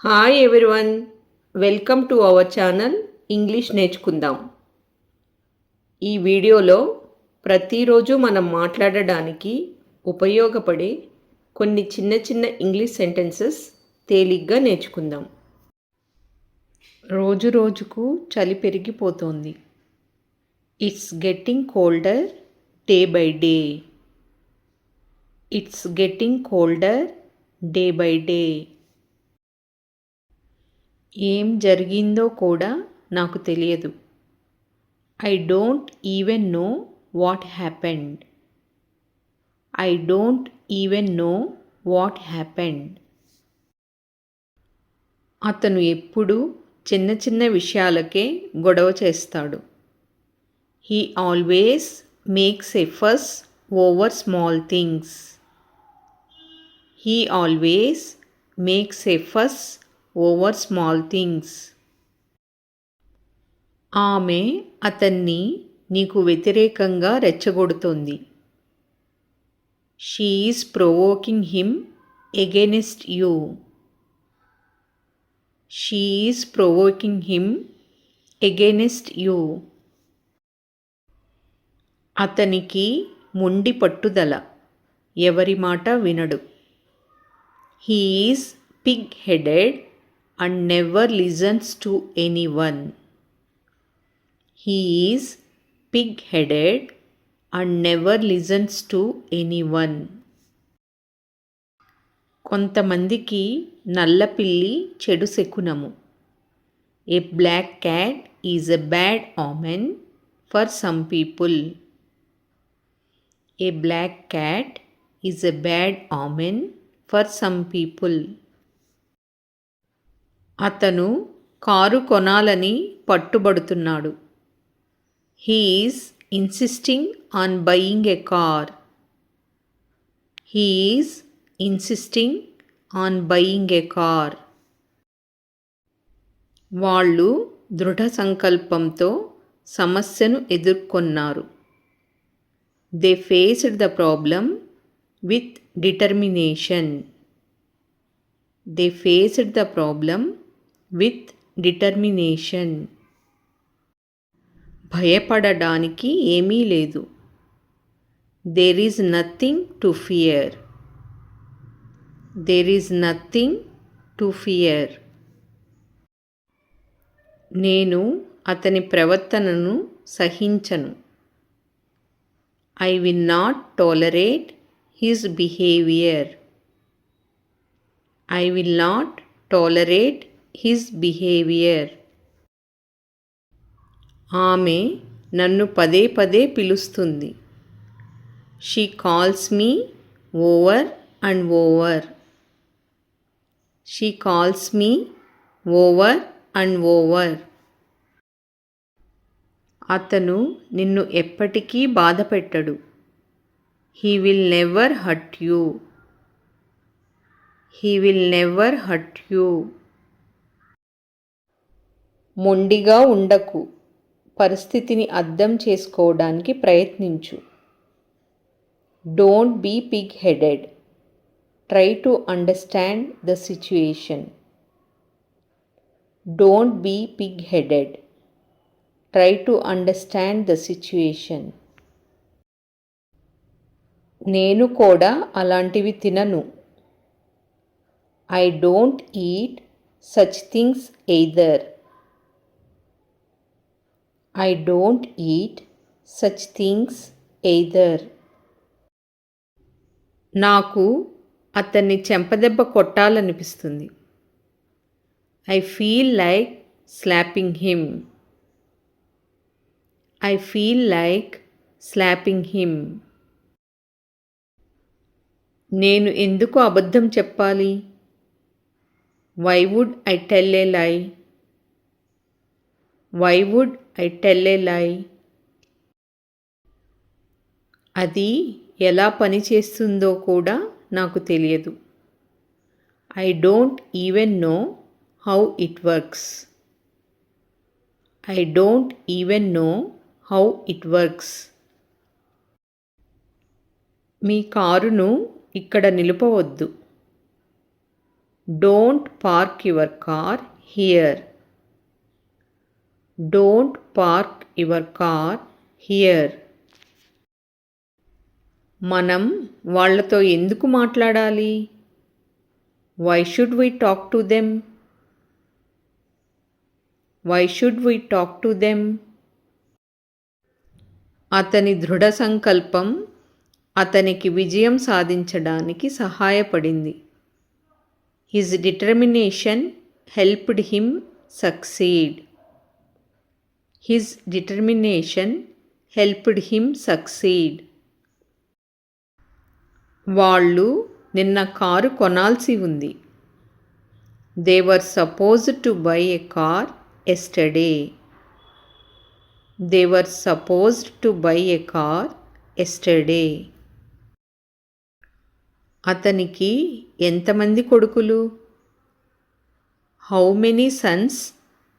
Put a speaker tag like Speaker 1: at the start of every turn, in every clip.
Speaker 1: Hi everyone, welcome to our channel English నేర్చుకుందాం. ఈ వీడియోలో ప్రతిరోజు మనం మాట్లాడడానికి ఉపయోగపడే కొన్ని చిన్న చిన్న ఇంగ్లీష్ సెంటెన్సెస్ తేలిగ్గా నేర్చుకుందాం. రోజు రోజుకు చలి పెరిగిపోతోంది. It's getting colder day by day. It's getting colder day by day. ఏం జరిగిందో కూడా నాకు తెలియదు. I don't even know what happened. I don't even know what happened. అతను ఎప్పుడూ చిన్న చిన్న విషయాలకే గొడవ చేస్తాడు. He always makes a fuss over small things. He always makes a fuss over small things. ఆమె అతన్ని నీకు వ్యతిరేకంగా రెచ్చగొడుతోంది. She is provoking him against you. She is provoking him against you. అతనికి మొండి పట్టుదల, ఎవరి మాట వినడు. He is pig headed and never listens to anyone. He is pig-headed and never listens to anyone. కొంతమందికి నల్ల పిల్లి చెడు శకునము. A black cat is a bad omen for some people. A black cat is a bad omen for some people. అతను కారు కొనాలని పట్టుబడుతున్నాడు. He is insisting on buying a car. He is insisting on buying a car. వాళ్ళు దృఢ సంకల్పంతో సమస్యను ఎదుర్కొన్నారు. They faced the problem with determination. They faced the problem with determination. భయపడడానికి ఏమీ లేదు. There is nothing to fear. There is nothing to fear. నేను అతని ప్రవర్తనను సహించను. I will not tolerate his behaviour. I will not tolerate his behavior. ఆమె నన్ను పదే పదే పిలుస్తుంది. She calls me over and over. She calls me over and over. అతను నిన్ను ఎప్పటికీ బాధ పెట్టడు. He will never hurt you. He will never hurt you. మొండిగా ఉండకు, పరిస్థితిని అర్థం చేసుకోవడానికి ప్రయత్నించు. Don't be pig headed. Try to understand the situation. Don't be pig headed. Try to understand the situation. నేను కూడా అలాంటివి తినను. I don't eat such things either. I don't eat such things either. నాకు అతన్ని చెంపదెబ్బ కొట్టాలనిపిస్తుంది. I feel like slapping him. I feel like slapping him. నేను ఎందుకు అబద్ధం చెప్పాలి? Why would I tell a lie? Why would I tell a lie? అది ఎలా పనిచేస్తుందో కూడా నాకు తెలియదు. I don't even know how it works. I don't even know how it works. మీ కారును ఇక్కడ నిలుపవద్దు. Don't park your car here. Don't park your car here. మనం వాళ్ళతో ఎందుకు మాట్లాడాలి? Why should we talk to them? Why should we talk to them? అతని దృఢ సంకల్పం అతనికి విజయం సాధించడానికి సహాయపడింది. His determination helped him succeed. His determination helped him succeed. వాళ్ళు నిన్న కారు కొనాల్సి ఉంది. They were supposed to buy a car yesterday. They were supposed to buy a car yesterday. అతనికి ఎంతమంది కొడుకులు? How many sons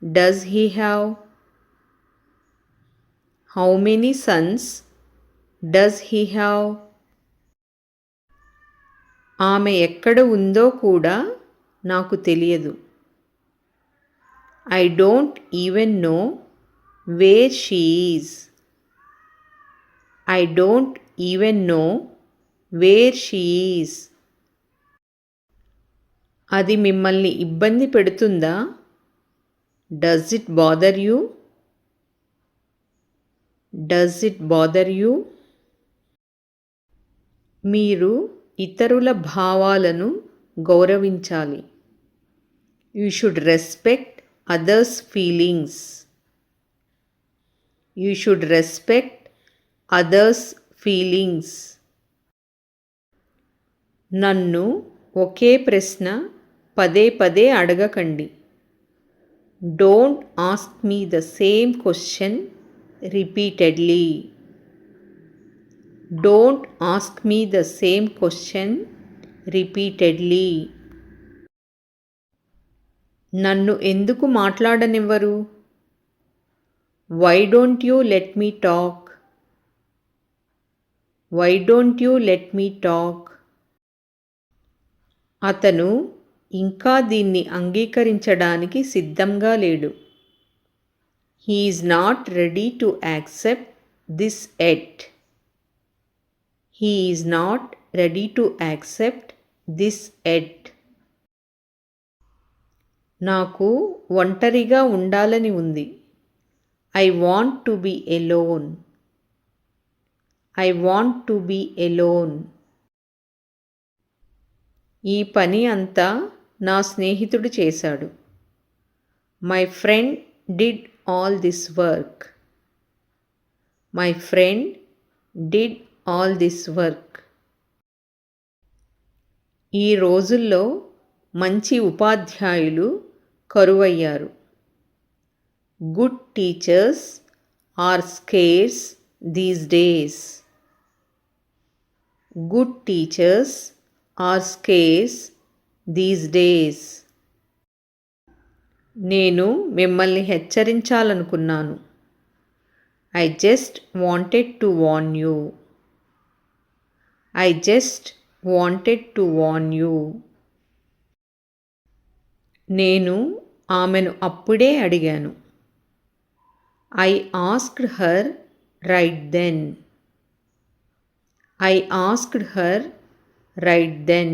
Speaker 1: does he have? How many sons does he have? ఆమె ఎక్కడ ఉందో కూడా నాకు తెలియదు. I don't even know where she is. I don't even know where she is. అది మిమ్మల్ని ఇబ్బంది పెడుతుందా? Does it bother you? Does it bother you? మీరు ఇతరుల భావాలను గౌరవించాలి. You should respect others feelings. You should respect others feelings. నన్ను ఒకే ప్రశ్న పదే పదే అడగకండి. Don't ask me the same question repeatedly. Don't ask me the same question repeatedly. నన్ను ఎందుకు మాట్లాడనివ్వరు? Why don't you let me talk? Why don't you let me talk? అతను ఇంకా దీన్ని అంగీకరించడానికి సిద్ధంగా లేడు. He is not ready to accept this yet. He is not ready to accept this yet. నాకు ఒంటరిగా ఉండాలని ఉంది. I want to be alone. I want to be alone. ఈ పని అంతా నా స్నేహితుడు చేశాడు. My friend did all this work. My friend did all this work. ఈ రోజుల్లో మంచి ఉపాధ్యాయులు కరువయ్యారు. Good teachers are scarce these days. Good teachers are scarce these days. నేను మిమ్మల్ని హెచ్చరించాలనుకున్నాను. I just wanted to warn you. I just wanted to warn you. నేను ఆమెను అప్పుడే అడిగాను. I asked her right then. I asked her right then.